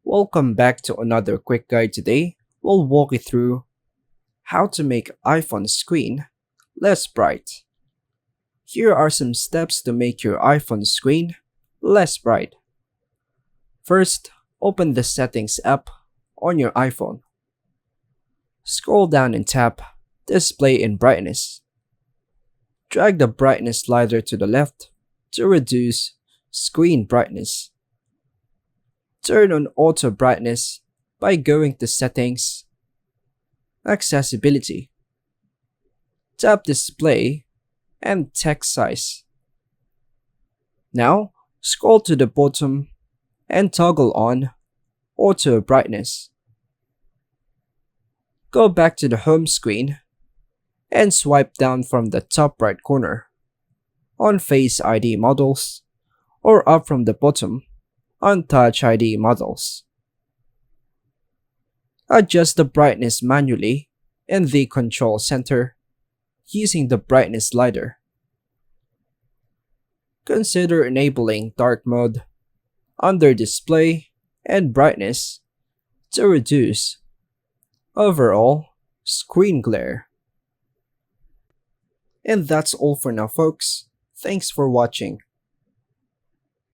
Welcome back to another quick guide. Today, we'll walk you through how to make iPhone screen less bright. Here are some steps to make your iPhone screen less bright. First, open the Settings app on your iPhone. Scroll down and tap Display and Brightness. Drag the brightness slider to the left to reduce screen brightness. Turn on auto brightness by going to Settings, Accessibility. Tap Display and Text Size. Now, scroll to the bottom and toggle on Auto Brightness. Go back to the home screen and swipe down from the top right corner on Face ID models or up from the bottom on Touch ID models. Adjust the brightness manually in the control center using the brightness slider. Consider enabling dark mode under display and brightness to reduce overall screen glare. And that's all for now, folks. Thanks for watching.